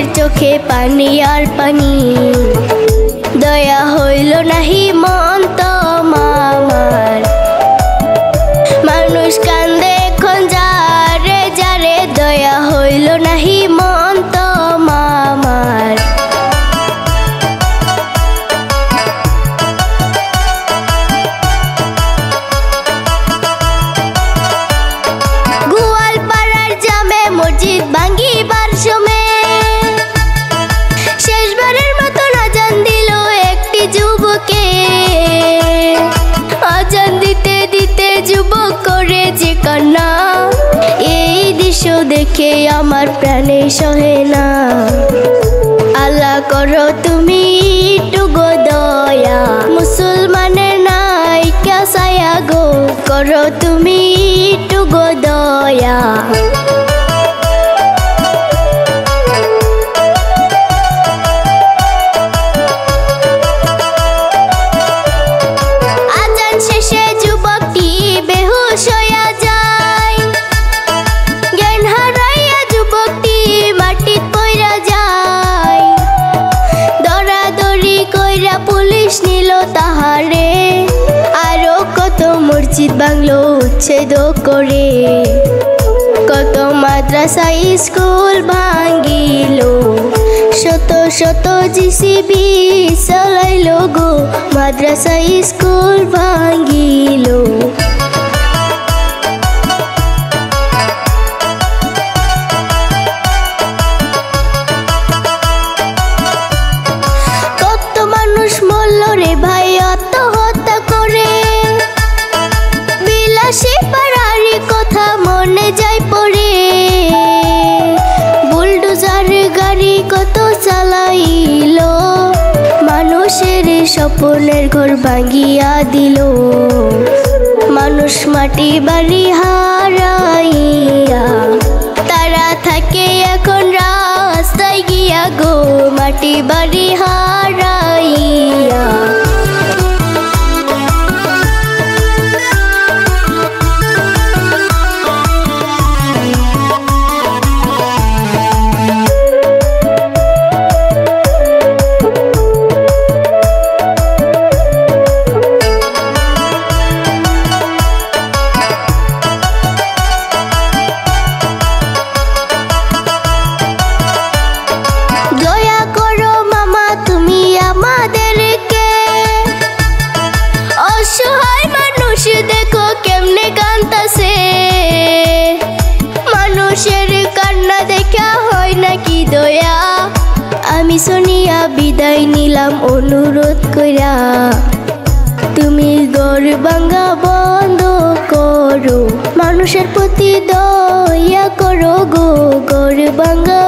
মায়ের চোখে পানি আর পানি দয়া হইল নাহি মন তো মামার মানুষ কান্দে এখন যারে যারে দয়া হইল নাহি মন তো মামার গোয়ালপাড়ার জামে মসজিদ ভাঙ্গিবার সময় শেষবারের মতন আজান দিল একটি যুবকে আজান দিতে দিতে যুবক করে যে কান্না এই দৃশ্য দেখে আমার প্রাণে সহে না আল্লাহ করো তুমি একটু গো দয়া মুসলমানের নাই কাসায়া গো করো তুমি একটু গো দয়া আজান শেষে যুবকটি বেহুশ হইয়া যায় জ্ঞান হারাইয়া যুবকটি মাটিত পইরা যায় দৌড়াদৌড়ি কইরা পুলিশ নিল তাহারে আরো কত মসজিদ বাংলো উচ্ছেদ করে কত মাদ্রাসা স্কুল ভাঙ্গিল শত শত জিসিবি চালাইল গো মাদ্রাসা স্কুল ভাঙ্গিল কত মানুষ মরল রে ভাই আত্মহত্যা করে বিলাসী পাড়ারি কথা মনে যায় পড়ে বুলডোজার গাড়ি কত চালাইল মানুষের স্বপ্নের ঘর ভাঙিয়া দিল মানুষ মাটি বাড়ি হারাইয়া তারা থাকে এখন রাস্তায় গিয়া গো মাটি বাড়ি হারাইয়া দয়া করো মামা তুমি আমাদেরকে অসহায় মানুষ দেখো কেমনে কান্দাছে মানুষের কান্না দেখা হয় নাকি দয়া আমি শুনিয়া বিদায় নিলাম অনুরোধ কইরা তুমি ঘর ভাঙা বন্ধ করো মানুষের প্রতি দয়া করো গো ঘর ভাঙা